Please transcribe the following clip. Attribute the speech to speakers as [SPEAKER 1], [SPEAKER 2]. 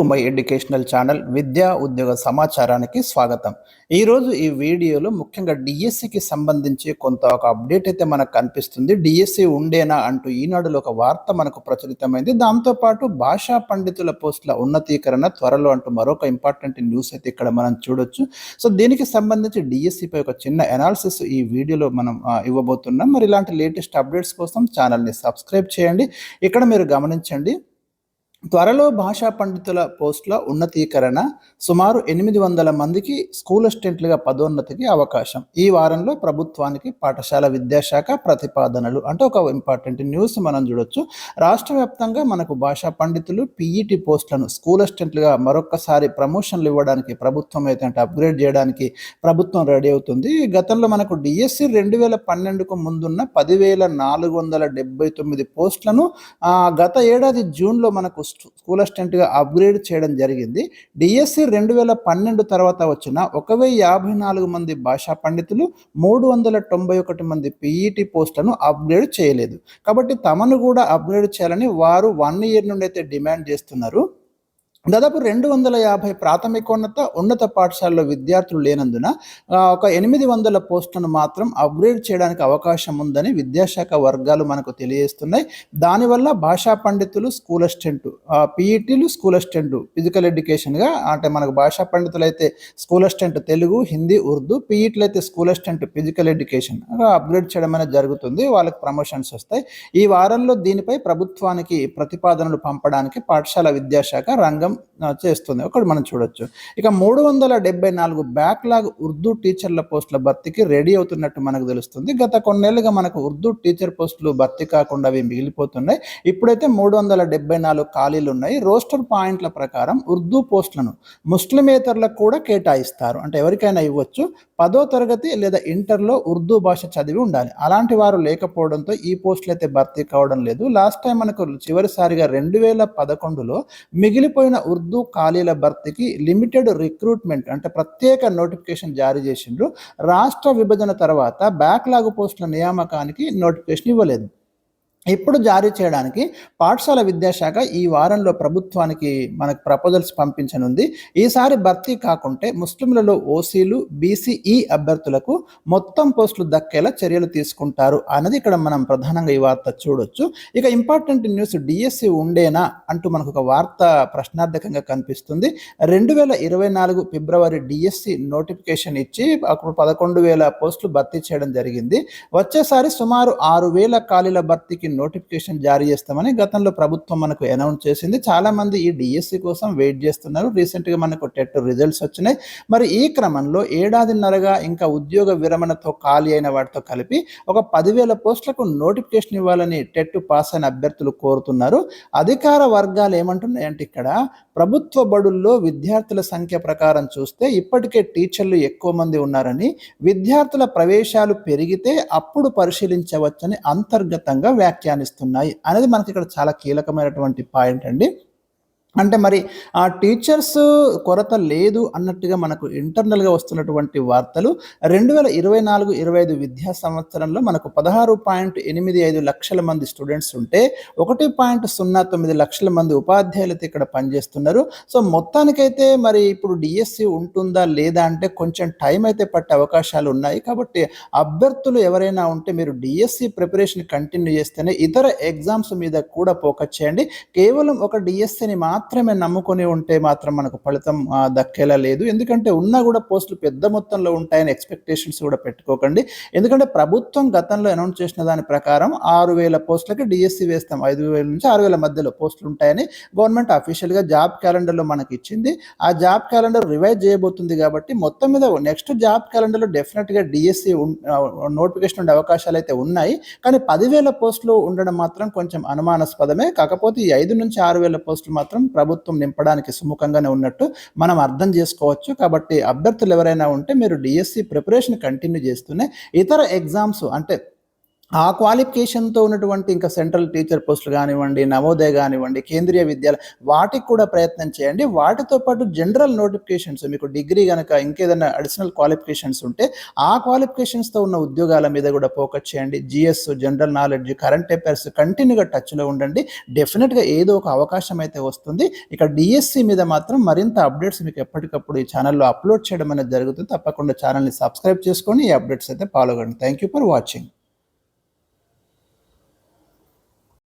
[SPEAKER 1] My educational channel విద్యా ఉద్యోగ సమాచారానికి స్వాగతం. ఈరోజు ఈ వీడియోలో ముఖ్యంగా డిఎస్సికి సంబంధించి కొంత ఒక అప్డేట్ అయితే మనకు కనిపిస్తుంది. డిఎస్సి ఉండేనా అంటూ ఈనాడులో ఒక వార్త మనకు ప్రచురితమైంది. దాంతోపాటు భాషా పండితుల పోస్టుల ఉన్నతీకరణ త్వరలో అంటూ మరొక ఇంపార్టెంట్ న్యూస్ అయితే ఇక్కడ మనం చూడొచ్చు. సో దీనికి సంబంధించి డిఎస్సిపై ఒక చిన్న అనాలిసిస్ ఈ వీడియోలో మనం ఇవ్వబోతున్నాం. మరి ఇలాంటి లేటెస్ట్ అప్డేట్స్ కోసం ఛానల్ని సబ్స్క్రైబ్ చేయండి. ఇక్కడ మీరు గమనించండి, త్వరలో భాషా పండితుల పోస్టుల ఉన్నతీకరణ, సుమారు 800 మందికి స్కూల్ అసిస్టెంట్లుగా పదోన్నతికి అవకాశం. ఈ వారంలో ప్రభుత్వానికి పాఠశాల విద్యాశాఖ ప్రతిపాదనలు అంటే ఒక ఇంపార్టెంట్ న్యూస్ మనం చూడొచ్చు. రాష్ట్ర వ్యాప్తంగా మనకు భాషా పండితులు పీఈటీ పోస్టులను స్కూల్ అసిస్టెంట్లుగా మరొకసారి ప్రమోషన్లు ఇవ్వడానికి ప్రభుత్వం అయితే అప్గ్రేడ్ చేయడానికి ప్రభుత్వం రెడీ అవుతుంది. గతంలో మనకు డిఎస్సి 2012కు ముందున్న 10,479 పోస్టులను గత ఏడాది జూన్లో మనకు స్కూల్ అసిస్టెంట్గా అప్గ్రేడ్ చేయడం జరిగింది. డిఎస్సి 2012 తర్వాత వచ్చిన 1054 మంది భాషా పండితులు, 391 మంది పీఈటీ పోస్టులను అప్గ్రేడ్ చేయలేదు. కాబట్టి తమను కూడా అప్గ్రేడ్ చేయాలని వారు 1 ఇయర్ నుండి అయితే డిమాండ్ చేస్తున్నారు. దాదాపు 250 ఉన్నత పాఠశాలలో విద్యార్థులు లేనందున ఒక 800 పోస్టులను మాత్రం అప్గ్రేడ్ చేయడానికి అవకాశం ఉందని విద్యాశాఖ వర్గాలు మనకు తెలియజేస్తున్నాయి. దానివల్ల భాషా పండితులు స్కూల్ అసిస్టెంట్, పీఈటీలు స్కూల్ అసిస్టెంట్ ఫిజికల్ ఎడ్యుకేషన్గా అంటే మనకు భాషా పండితులు అయితే స్కూల్ అసిస్టెంట్ తెలుగు, హిందీ, ఉర్దూ, పీఈటీలు అయితే school assistant physical education upgrade చేయడం అనేది జరుగుతుంది. వాళ్ళకి ప్రమోషన్స్ వస్తాయి. ఈ వారంలో దీనిపై ప్రభుత్వానికి ప్రతిపాదనలు పంపడానికి పాఠశాల విద్యాశాఖ రంగం చేస్తుంది. ఒకటి మనం చూడొచ్చు. ఇక 374 బ్యాక్లాగ్ ఉర్దూ టీచర్ల పోస్టుల భర్తీకి రెడీ అవుతున్నట్టు మనకు తెలుస్తుంది. గత కొన్నేళ్లుగా మనకు ఉర్దూ టీచర్ పోస్టులు భర్తీ కాకుండా అవి మిగిలిపోతున్నాయి. ఇప్పుడైతే 374 ఖాళీలు ఉన్నాయి. రోస్టర్ పాయింట్ల ప్రకారం ఉర్దూ పోస్టులను ముస్లిమేతరులకు కూడా కేటాయిస్తారు. అంటే ఎవరికైనా ఇవ్వచ్చు. 10వ తరగతి లేదా ఇంటర్లో ఉర్దూ భాష చదివి ఉండాలి. అలాంటి వారు లేకపోవడంతో ఈ పోస్టులు అయితే భర్తీ కావడం లేదు. లాస్ట్ టైం మనకు చివరిసారిగా 2011లో మిగిలిపోయిన ఉర్దూ ఖాళీల భర్తీకి లిమిటెడ్ రిక్రూట్మెంట్ అంటే ప్రత్యేక నోటిఫికేషన్ జారీ చేసిండ్రు. రాష్ట్ర విభజన తర్వాత బ్యాక్లాగ్ పోస్టుల నియామకానికి నోటిఫికేషన్ ఇవ్వలేదు. ఇప్పుడు జారీ చేయడానికి పాఠశాల విద్యాశాఖ ఈ వారంలో ప్రభుత్వానికి మనకు ప్రపోజల్స్ పంపించనుంది. ఈసారి భర్తీ కాకుంటే ముస్లింలలో ఓసీలు, బీసీఈ అభ్యర్థులకు మొత్తం పోస్టులు దక్కేలా చర్యలు తీసుకుంటారు అన్నది ఇక్కడ మనం ప్రధానంగా ఈ వార్త చూడొచ్చు. ఇక ఇంపార్టెంట్ న్యూస్, డిఎస్సి ఉండేనా అంటూ మనకు ఒక వార్త ప్రశ్నార్థకంగా కనిపిస్తుంది. 2024 ఫిబ్రవరి డిఎస్సి నోటిఫికేషన్ ఇచ్చి అప్పుడు 11,000 పోస్టులు భర్తీ చేయడం జరిగింది. వచ్చేసారి సుమారు 6,000 ఖాళీల భర్తీకి నోటిఫికేషన్ జారీ చేస్తామని గతంలో ప్రభుత్వం మనకు అనౌన్స్ చేసింది. చాలా మంది ఈ డిఎస్సి కోసం వెయిట్ చేస్తున్నారు. రీసెంట్గా మనకు టెట్ రిజల్ట్స్ వచ్చినాయి. మరి ఈ క్రమంలో ఏడాదిన్నరగా ఇంకా ఉద్యోగ విరమణతో ఖాళీ అయిన వాటితో కలిపి ఒక 10,000 పోస్టులకు నోటిఫికేషన్ ఇవ్వాలని టెట్ పాస్ అయిన అభ్యర్థులు కోరుతున్నారు. అధికార వర్గాలు ఏమంటున్నాయంటే ఇక్కడ ప్రభుత్వ బడుల్లో విద్యార్థుల సంఖ్య ప్రకారం చూస్తే ఇప్పటికే టీచర్లు ఎక్కువ మంది ఉన్నారని, విద్యార్థుల ప్రవేశాలు పెరిగితే అప్పుడు పరిశీలించవచ్చని అంతర్గతంగా వ్యాఖ్యానిస్తున్నాయి అనేది మనకి ఇక్కడ చాలా కీలకమైనటువంటి పాయింట్ అండి. అంటే మరి ఆ టీచర్స్ కొరత లేదు అన్నట్టుగా మనకు ఇంటర్నల్గా వస్తున్నటువంటి వార్తలు. 2024-25 విద్యా సంవత్సరంలో మనకు 16.85 లక్షల మంది స్టూడెంట్స్ ఉంటే 1.09 లక్షల మంది ఉపాధ్యాయులతో ఇక్కడ పనిచేస్తున్నారు. సో మొత్తానికైతే మరి ఇప్పుడు డిఎస్సి ఉంటుందా లేదా అంటే కొంచెం టైం అయితే పట్టే అవకాశాలు ఉన్నాయి. కాబట్టి అభ్యర్థులు ఎవరైనా ఉంటే మీరు డిఎస్సి ప్రిపరేషన్ కంటిన్యూ చేస్తేనే ఇతర ఎగ్జామ్స్ మీద కూడా ఫోకస్ చేయండి. కేవలం ఒక డిఎస్సిని మాత్రమే నమ్ముకొని ఉంటే మాత్రం మనకు ఫలితం దక్కేలా లేదు. ఎందుకంటే ఉన్నా కూడా పోస్టులు పెద్ద మొత్తంలో ఉంటాయని ఎక్స్పెక్టేషన్స్ కూడా పెట్టుకోకండి. ఎందుకంటే ప్రభుత్వం గతంలో అనౌన్స్ చేసిన దాని ప్రకారం 6,000 పోస్టులకి డిఎస్సి వేస్తాం, 5,000 నుంచి 6,000 మధ్యలో పోస్టులు ఉంటాయని గవర్నమెంట్ అఫీషియల్గా జాబ్ క్యాలెండర్లో మనకి ఇచ్చింది. ఆ జాబ్ క్యాలెండర్ రివైజ్ చేయబోతుంది కాబట్టి మొత్తం మీద నెక్స్ట్ జాబ్ క్యాలెండర్లో డెఫినెట్గా డిఎస్సి నోటిఫికేషన్ ఉండే అవకాశాలు అయితే ఉన్నాయి. కానీ 10,000 పోస్టులు ఉండడం మాత్రం కొంచెం అనుమానాస్పదమే. కాకపోతే ఈ 5 నుంచి 6,000 పోస్టులు మాత్రం ప్రభుత్వం నింపడానికి సుముఖంగానే ఉన్నట్టు మనం అర్థం చేసుకోవచ్చు. కాబట్టి అభ్యర్థులు ఎవరైనా ఉంటే మీరు డిఎస్సి ప్రిపరేషన్ కంటిన్యూ చేస్తూనే ఇతర ఎగ్జామ్స్ అంటే ఆ క్వాలిఫికేషన్‌తో ఉన్నటువంటి ఇంకా సెంట్రల్ టీచర్ పోస్టులు గానివ్వండి, నవోదయ గానివ్వండి, కేంద్రీయ విద్యాలయ వాటికి కూడా ప్రయత్నం చేయండి. వాటితో పాటు జనరల్ నోటిఫికేషన్స్ మీకు డిగ్రీ గనక ఇంకేదైనా అడిషనల్ క్వాలిఫికేషన్స్ ఉంటే, ఆ క్వాలిఫికేషన్స్‌తో ఉన్న ఉద్యోగాల మీద కూడా ఫోకస్ చేయండి. GS, general knowledge, current affairs కంటిన్యూగా టచ్‌లో ఉండండి. డెఫినిట్‌గా ఏదో ఒక అవకాశం అయితే వస్తుంది. ఇక డీఎస్సీ మీద మాత్రం మరింత అప్డేట్స్ మీకు ఎప్పటికప్పుడు ఈ ఛానల్‌లో అప్‌లోడ్ చేయడం అనేది జరుగుతుంది. తప్పకుండా ఛానల్‌ని సబ్స్క్రైబ్ చేసుకొని ఈ అప్డేట్స్ అయితే ఫాలో కండి. Thank you for watching.